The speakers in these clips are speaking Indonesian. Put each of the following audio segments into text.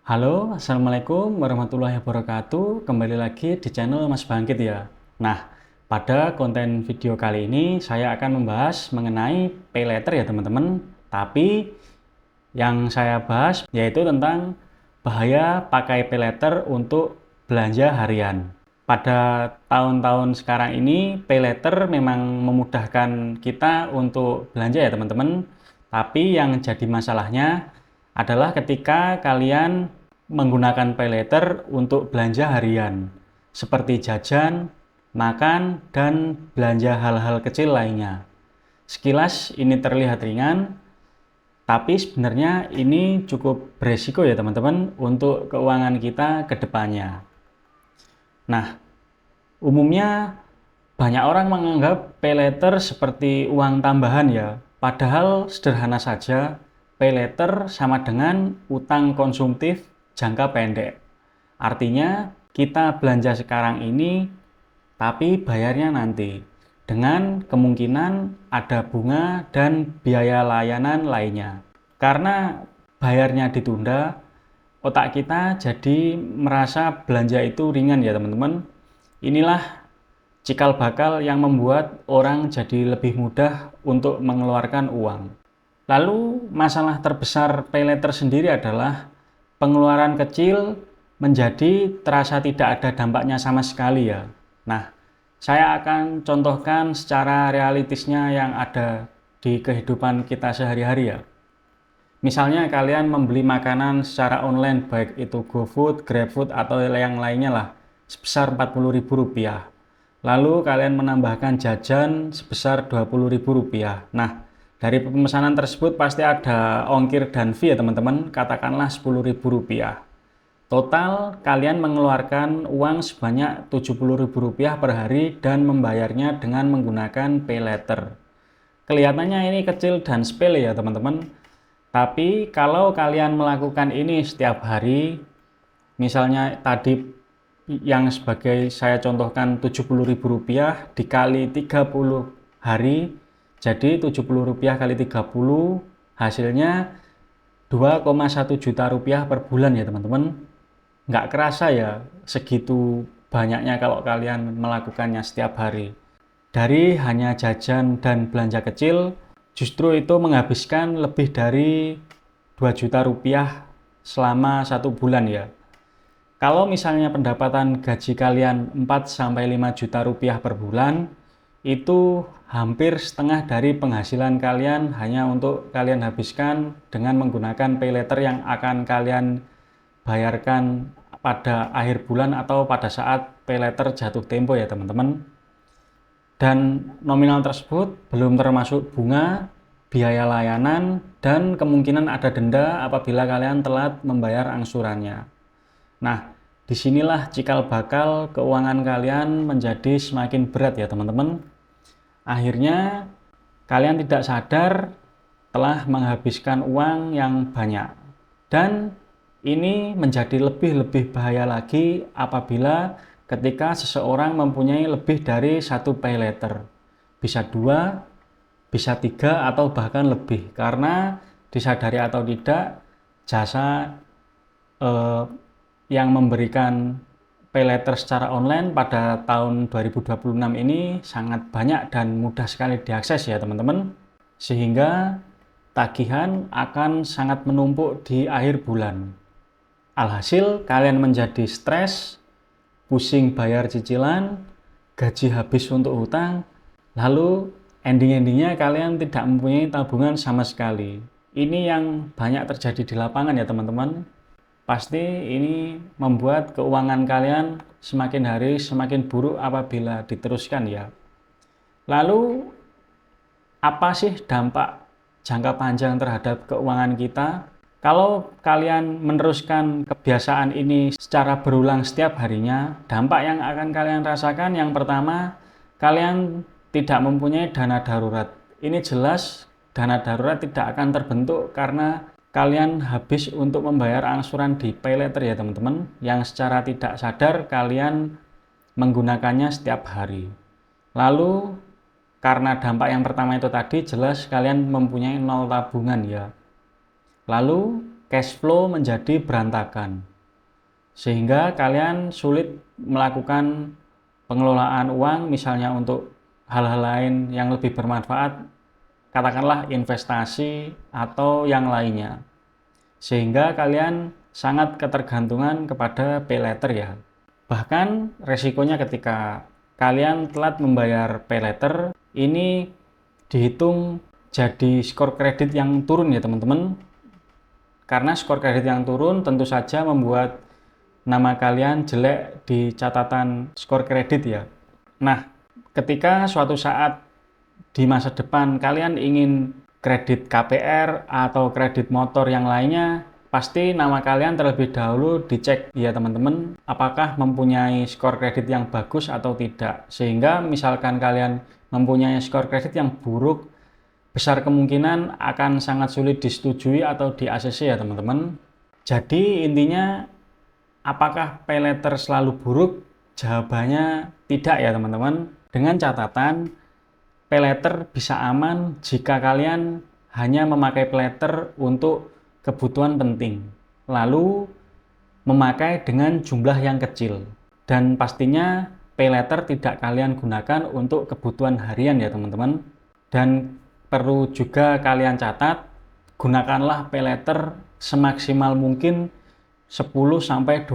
Halo, Assalamualaikum warahmatullahi wabarakatuh. Kembali lagi di channel Mas Bangkit ya. Nah, pada konten video kali ini saya akan membahas mengenai pay letter ya teman-teman. Tapi yang saya bahas yaitu tentang bahaya pakai pay letter untuk belanja harian. Pada tahun-tahun sekarang ini pay letter memang memudahkan kita untuk belanja ya teman-teman. Tapi yang jadi masalahnya adalah ketika kalian menggunakan pay letter untuk belanja harian, seperti jajan, makan, dan belanja hal-hal kecil lainnya. Sekilas ini terlihat ringan, tapi sebenarnya ini cukup beresiko ya teman-teman untuk keuangan kita ke depannya. Nah, umumnya banyak orang menganggap pay letter seperti uang tambahan ya, padahal sederhana saja. Pay letter sama dengan utang konsumtif jangka pendek. Artinya kita belanja sekarang ini tapi bayarnya nanti dengan kemungkinan ada bunga dan biaya layanan lainnya. Karena bayarnya ditunda, otak kita jadi merasa belanja itu ringan ya teman-teman. Inilah cikal bakal yang membuat orang jadi lebih mudah untuk mengeluarkan uang. Lalu masalah terbesar pay letter sendiri adalah pengeluaran kecil menjadi terasa tidak ada dampaknya sama sekali ya. Nah, saya akan contohkan secara realistisnya yang ada di kehidupan kita sehari-hari ya. Misalnya kalian membeli makanan secara online baik itu GoFood, GrabFood atau yang lainnya lah sebesar Rp40.000. Lalu kalian menambahkan jajan sebesar Rp20.000. Nah, dari pemesanan tersebut pasti ada ongkir dan fee ya teman-teman, katakanlah Rp10.000. Total kalian mengeluarkan uang sebanyak Rp70.000 per hari dan membayarnya dengan menggunakan pay letter. Kelihatannya ini kecil dan sepele ya teman-teman. Tapi kalau kalian melakukan ini setiap hari, misalnya tadi yang sebagai saya contohkan Rp70.000 dikali 30 hari, jadi Rp70 kali 30 hasilnya Rp2,1 juta per bulan ya teman-teman. Nggak kerasa ya segitu banyaknya kalau kalian melakukannya setiap hari. Dari hanya jajan dan belanja kecil, justru itu menghabiskan lebih dari Rp2 juta selama 1 bulan ya. Kalau misalnya pendapatan gaji kalian 4-5 juta rupiah per bulan, itu hampir setengah dari penghasilan kalian hanya untuk kalian habiskan dengan menggunakan pay letter yang akan kalian bayarkan pada akhir bulan atau pada saat pay letter jatuh tempo ya teman-teman. Dan nominal tersebut belum termasuk bunga, biaya layanan, dan kemungkinan ada denda apabila kalian telat membayar angsurannya. Nah, disinilah cikal bakal keuangan kalian menjadi semakin berat ya teman-teman. Akhirnya kalian tidak sadar telah menghabiskan uang yang banyak. Dan ini menjadi lebih bahaya lagi apabila ketika seseorang mempunyai lebih dari satu pay letter. Bisa 2, bisa 3, atau bahkan lebih. Karena disadari atau tidak, jasa yang memberikan pay letter secara online pada tahun 2026 ini sangat banyak dan mudah sekali diakses ya teman-teman, sehingga tagihan akan sangat menumpuk di akhir bulan. Alhasil kalian menjadi stres, pusing bayar cicilan, gaji habis untuk hutang, lalu ending-endingnya kalian tidak mempunyai tabungan sama sekali. Ini yang banyak terjadi di lapangan ya teman-teman. Pasti ini membuat keuangan kalian semakin hari semakin buruk apabila diteruskan ya. Lalu apa sih dampak jangka panjang terhadap keuangan kita? Kalau kalian meneruskan kebiasaan ini secara berulang setiap harinya, dampak yang akan kalian rasakan yang pertama, kalian tidak mempunyai dana darurat. Ini jelas dana darurat tidak akan terbentuk karena kalian habis untuk membayar angsuran di pay letter ya teman-teman, yang secara tidak sadar kalian menggunakannya setiap hari. Lalu karena dampak yang pertama itu tadi jelas kalian mempunyai 0 tabungan ya. Lalu cash flow menjadi berantakan. Sehingga kalian sulit melakukan pengelolaan uang, misalnya untuk hal-hal lain yang lebih bermanfaat, katakanlah investasi atau yang lainnya. Sehingga kalian sangat ketergantungan kepada pay later ya. Bahkan resikonya ketika kalian telat membayar pay later, ini dihitung jadi skor kredit yang turun ya teman-teman. Karena skor kredit yang turun tentu saja membuat nama kalian jelek di catatan skor kredit ya. Nah, ketika suatu saat di masa depan kalian ingin kredit KPR atau kredit motor yang lainnya, pasti nama kalian terlebih dahulu dicek ya teman-teman, apakah mempunyai skor kredit yang bagus atau tidak. Sehingga misalkan kalian mempunyai skor kredit yang buruk, besar kemungkinan akan sangat sulit disetujui atau di ACC ya teman-teman. Jadi intinya, apakah pay later selalu buruk? Jawabannya tidak ya teman-teman. Dengan catatan, pay later bisa aman jika kalian hanya memakai pay later untuk kebutuhan penting. Lalu memakai dengan jumlah yang kecil. Dan pastinya pay later tidak kalian gunakan untuk kebutuhan harian ya teman-teman. Dan perlu juga kalian catat, gunakanlah pay later semaksimal mungkin 10-20%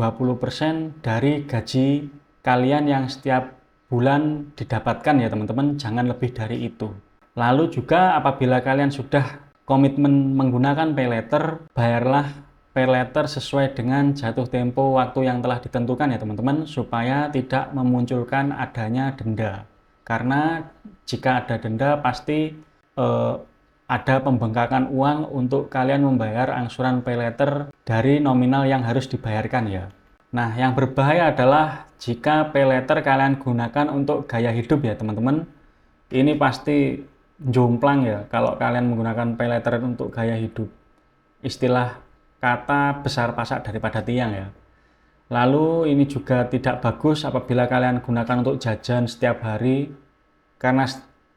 dari gaji kalian yang setiap bulan didapatkan ya teman-teman, jangan lebih dari itu. Lalu juga apabila kalian sudah komitmen menggunakan pay later, bayarlah pay later sesuai dengan jatuh tempo waktu yang telah ditentukan ya teman-teman, supaya tidak memunculkan adanya denda. Karena jika ada denda pasti ada pembengkakan uang untuk kalian membayar angsuran pay later dari nominal yang harus dibayarkan ya. Nah, yang berbahaya adalah jika pay later kalian gunakan untuk gaya hidup ya teman-teman. Ini pasti jomplang ya kalau kalian menggunakan pay later untuk gaya hidup. Istilah kata besar pasak daripada tiang ya. Lalu ini juga tidak bagus apabila kalian gunakan untuk jajan setiap hari, karena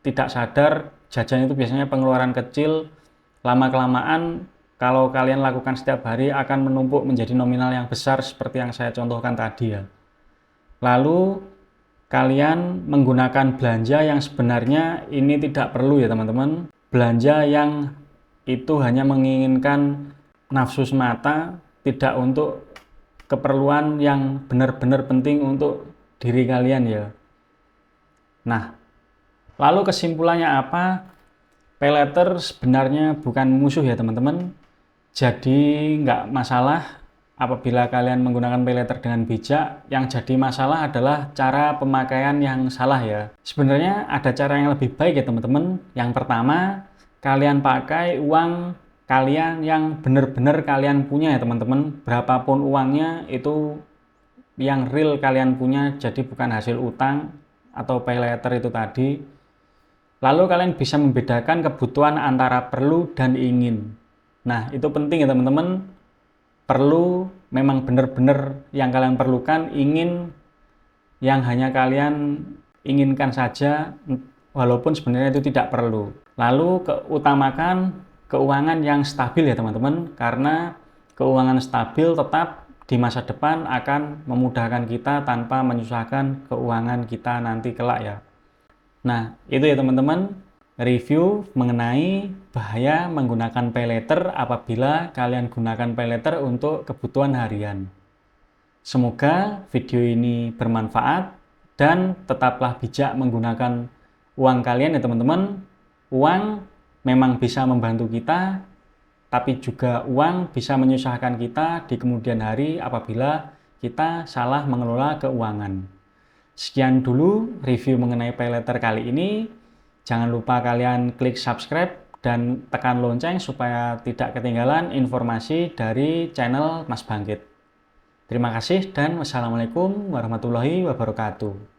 tidak sadar jajan itu biasanya pengeluaran kecil, lama-kelamaan kalau kalian lakukan setiap hari akan menumpuk menjadi nominal yang besar seperti yang saya contohkan tadi ya. Lalu kalian menggunakan belanja yang sebenarnya ini tidak perlu ya teman-teman. Belanja yang itu hanya menginginkan nafsu semata, tidak untuk keperluan yang benar-benar penting untuk diri kalian ya. Nah, lalu kesimpulannya apa? Pay later sebenarnya bukan musuh ya teman-teman. Jadi nggak masalah apabila kalian menggunakan pay later dengan bijak. Yang jadi masalah adalah cara pemakaian yang salah ya. Sebenarnya ada cara yang lebih baik ya teman-teman. Yang pertama, kalian pakai uang kalian yang benar-benar kalian punya ya teman-teman. Berapapun uangnya itu yang real kalian punya, jadi bukan hasil utang atau pay later itu tadi. Lalu kalian bisa membedakan kebutuhan antara perlu dan ingin. Nah, itu penting ya teman-teman. Perlu memang benar-benar yang kalian perlukan, ingin yang hanya kalian inginkan saja, walaupun sebenarnya itu tidak perlu. Lalu utamakan keuangan yang stabil ya teman-teman, karena keuangan stabil tetap di masa depan akan memudahkan kita tanpa menyusahkan keuangan kita nanti kelak ya. Nah, itu ya teman-teman, review mengenai bahaya menggunakan pay later apabila kalian gunakan pay later untuk kebutuhan harian. Semoga video ini bermanfaat dan tetaplah bijak menggunakan uang kalian ya teman-teman. Uang memang bisa membantu kita, tapi juga uang bisa menyusahkan kita di kemudian hari apabila kita salah mengelola keuangan. Sekian dulu review mengenai pay later kali ini. Jangan lupa kalian klik subscribe dan tekan lonceng supaya tidak ketinggalan informasi dari channel Mas Bangkit. Terima kasih dan wassalamualaikum warahmatullahi wabarakatuh.